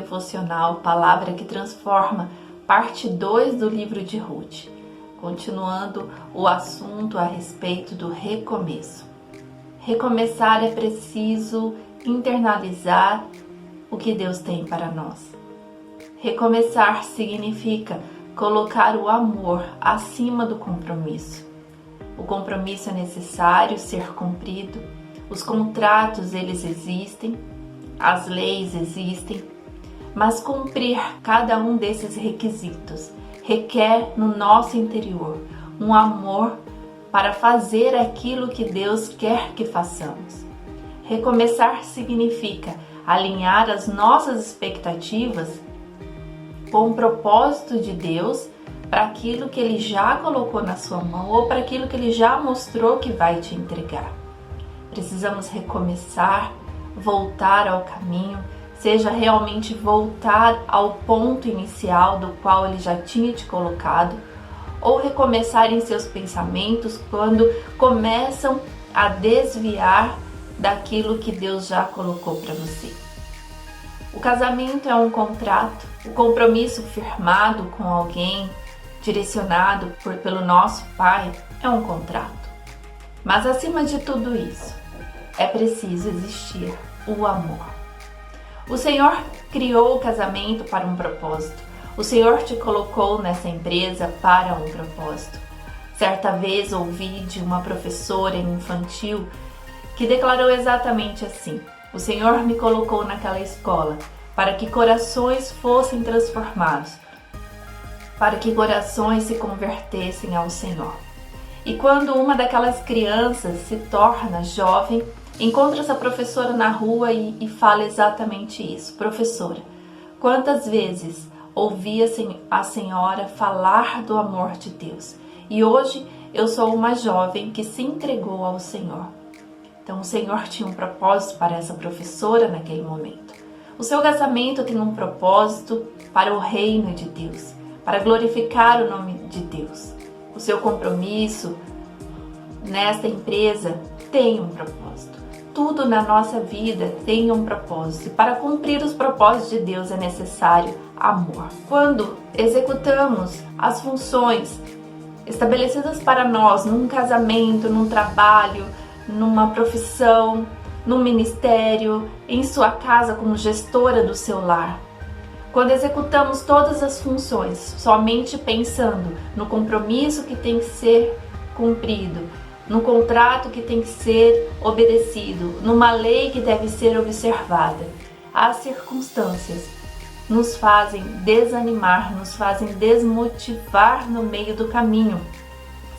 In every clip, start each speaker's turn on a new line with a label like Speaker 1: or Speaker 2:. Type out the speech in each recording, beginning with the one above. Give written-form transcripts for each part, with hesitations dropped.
Speaker 1: devocional Palavra que Transforma, parte 2 do livro de Ruth, continuando o assunto a respeito do recomeço. Recomeçar é preciso internalizar o que Deus tem para nós. Recomeçar significa colocar o amor acima do compromisso. O compromisso é necessário ser cumprido, os contratos eles existem, as leis existem, mas cumprir cada um desses requisitos requer no nosso interior um amor para fazer aquilo que Deus quer que façamos. Recomeçar significa alinhar as nossas expectativas com o propósito de Deus para aquilo que Ele já colocou na sua mão ou para aquilo que Ele já mostrou que vai te entregar. Precisamos recomeçar, voltar ao caminho, seja realmente voltar ao ponto inicial do qual Ele já tinha te colocado, ou recomeçar em seus pensamentos quando começam a desviar daquilo que Deus já colocou para você. O casamento é um contrato, o compromisso firmado com alguém, direcionado pelo nosso Pai, é um contrato. Mas acima de tudo isso, é preciso existir o amor. O Senhor criou o casamento para um propósito. O Senhor te colocou nessa empresa para um propósito. Certa vez ouvi de uma professora infantil que declarou exatamente assim: o Senhor me colocou naquela escola para que corações fossem transformados, para que corações se convertessem ao Senhor. E quando uma daquelas crianças se torna jovem, encontra essa professora na rua e fala exatamente isso: professora, quantas vezes ouvi a senhora falar do amor de Deus, e hoje eu sou uma jovem que se entregou ao Senhor. Então o Senhor tinha um propósito para essa professora naquele momento. O seu casamento tem um propósito para o reino de Deus, para glorificar o nome de Deus. O seu compromisso nesta empresa tem um propósito. Tudo na nossa vida tem um propósito. E para cumprir os propósitos de Deus é necessário amor. Quando executamos as funções estabelecidas para nós num casamento, num trabalho, numa profissão, num ministério, em sua casa como gestora do seu lar, quando executamos todas as funções somente pensando no compromisso que tem que ser cumprido, no contrato que tem que ser obedecido, numa lei que deve ser observada, as circunstâncias nos fazem desanimar, nos fazem desmotivar no meio do caminho,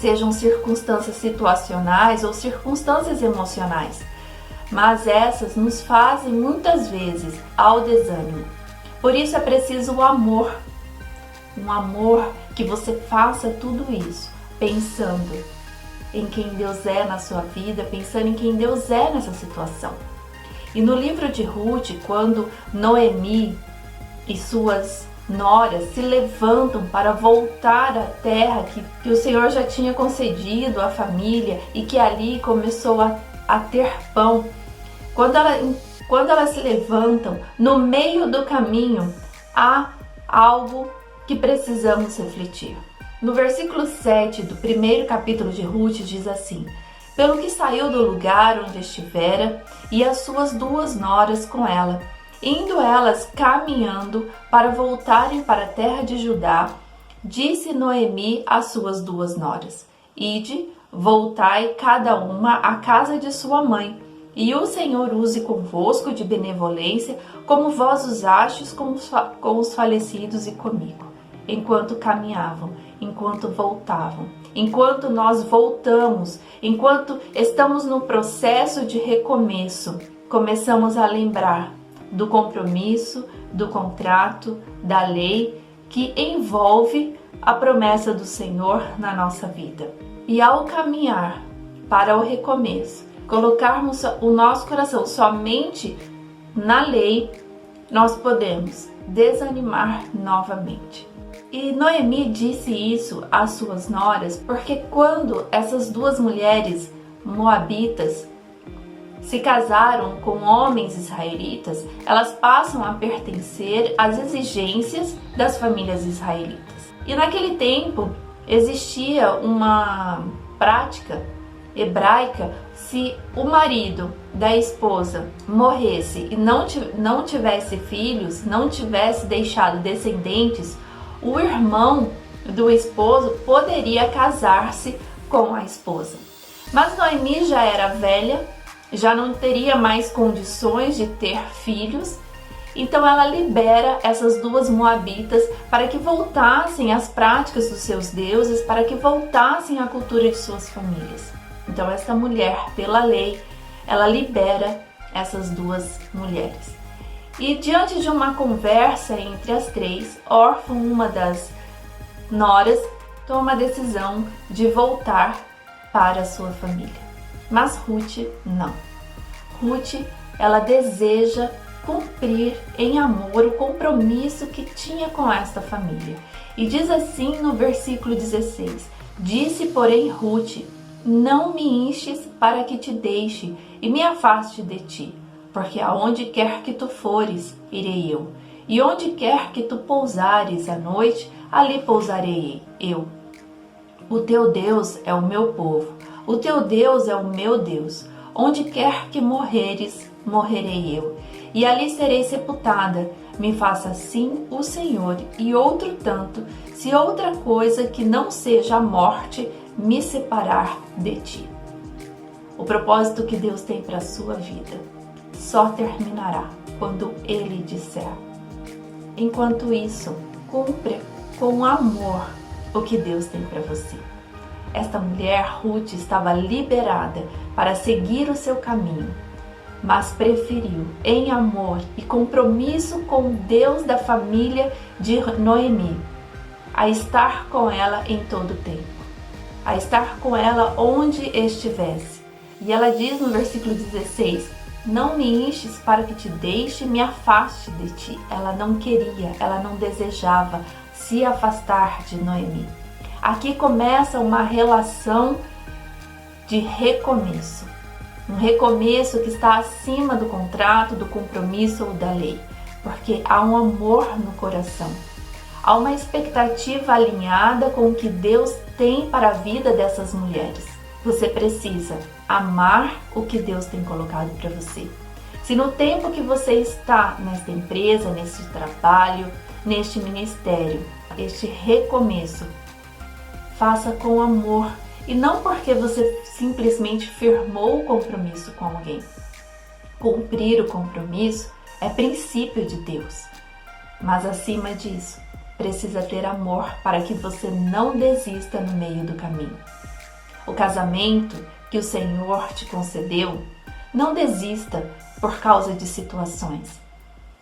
Speaker 1: sejam circunstâncias situacionais ou circunstâncias emocionais, mas essas nos fazem muitas vezes ao desânimo. Por isso é preciso o amor, um amor que você faça tudo isso pensando em quem Deus é na sua vida, pensando em quem Deus é nessa situação. E no livro de Ruth, quando Noemi e suas noras se levantam para voltar à terra que o Senhor já tinha concedido à família e que ali começou a ter pão, quando elas se levantam, no meio do caminho, há algo que precisamos refletir. No versículo 7 do primeiro capítulo de Ruth diz assim: pelo que saiu do lugar onde estivera e as suas 2 noras com ela, indo elas caminhando para voltarem para a terra de Judá, disse Noemi às suas 2 noras: ide, voltai cada uma à casa de sua mãe, e o Senhor use convosco de benevolência, como vós usastes com os falecidos e comigo. Enquanto caminhavam, enquanto voltavam, enquanto nós voltamos, enquanto estamos no processo de recomeço, começamos a lembrar do compromisso, do contrato, da lei que envolve a promessa do Senhor na nossa vida. E ao caminhar para o recomeço, colocarmos o nosso coração somente na lei, nós podemos desanimar novamente. E Noemi disse isso às suas noras porque quando essas 2 mulheres moabitas se casaram com homens israelitas, elas passam a pertencer às exigências das famílias israelitas. E naquele tempo existia uma prática hebraica: se o marido da esposa morresse e não tivesse filhos, não tivesse deixado descendentes, o irmão do esposo poderia casar-se com a esposa. Mas Noemi já era velha, já não teria mais condições de ter filhos, então ela libera essas duas moabitas para que voltassem às práticas dos seus deuses, para que voltassem à cultura de suas famílias. Então essa mulher, pela lei, ela libera essas duas mulheres. E diante de uma conversa entre as três, Orfa, uma das noras, toma a decisão de voltar para a sua família. Mas Ruth não. Ruth, ela deseja cumprir em amor o compromisso que tinha com esta família. E diz assim no versículo 16: Disse, porém, Ruth: Não me enches para que te deixe e me afaste de ti, porque aonde quer que tu fores, irei eu, e onde quer que tu pousares à noite, ali pousarei eu. O teu Deus é o meu povo, o teu Deus é o meu Deus. Onde quer que morreres, morrerei eu, e ali serei sepultada. Me faça assim o Senhor, e outro tanto, se outra coisa que não seja a morte me separar de ti. O propósito que Deus tem para a sua vida só terminará quando Ele disser. Enquanto isso, cumpra com amor o que Deus tem para você. Esta mulher, Ruth, estava liberada para seguir o seu caminho, mas preferiu, em amor e compromisso com o Deus da família de Noemi, a estar com ela em todo o tempo, a estar com ela onde estivesse. E ela diz no versículo 16: Não me enches para que te deixe, me afaste de ti. Ela não queria, ela não desejava se afastar de Noemi. Aqui começa uma relação de recomeço. Um recomeço que está acima do contrato, do compromisso ou da lei. Porque há um amor no coração. Há uma expectativa alinhada com o que Deus tem para a vida dessas mulheres. Você precisa amar o que Deus tem colocado para você. Se no tempo que você está nesta empresa, neste trabalho, neste ministério, este recomeço, faça com amor e não porque você simplesmente firmou o compromisso com alguém. Cumprir o compromisso é princípio de Deus, mas acima disso, precisa ter amor para que você não desista no meio do caminho. O casamento que o Senhor te concedeu, não desista por causa de situações.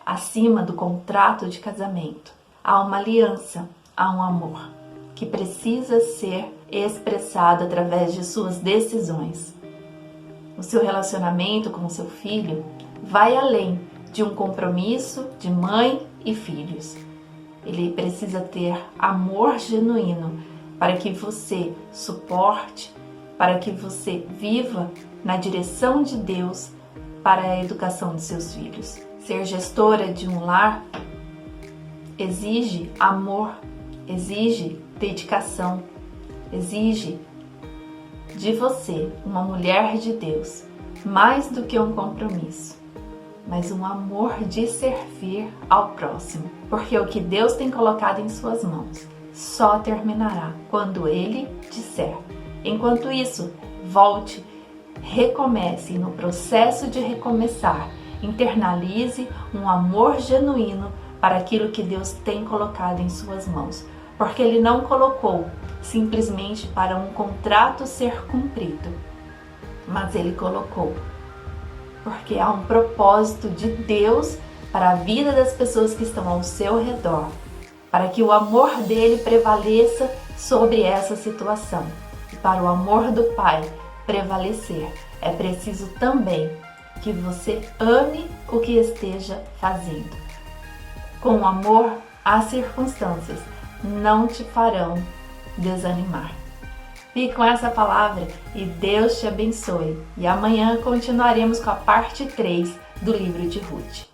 Speaker 1: Acima do contrato de casamento, há uma aliança, há um amor que precisa ser expressado através de suas decisões. O seu relacionamento com o seu filho vai além de um compromisso de mãe e filhos. Ele precisa ter amor genuíno para que você suporte, para que você viva na direção de Deus para a educação de seus filhos. Ser gestora de um lar exige amor, exige dedicação, exige de você, uma mulher de Deus, mais do que um compromisso, mas um amor de servir ao próximo, porque o que Deus tem colocado em suas mãos só terminará quando Ele disser. Enquanto isso, volte, recomece, e no processo de recomeçar, internalize um amor genuíno para aquilo que Deus tem colocado em suas mãos, porque Ele não colocou simplesmente para um contrato ser cumprido, mas Ele colocou porque há um propósito de Deus para a vida das pessoas que estão ao seu redor, para que o amor dele prevaleça sobre essa situação. E para o amor do Pai prevalecer, é preciso também que você ame o que esteja fazendo. Com amor, as circunstâncias não te farão desanimar. Fique com essa palavra e Deus te abençoe. E amanhã continuaremos com a parte 3 do livro de Ruth.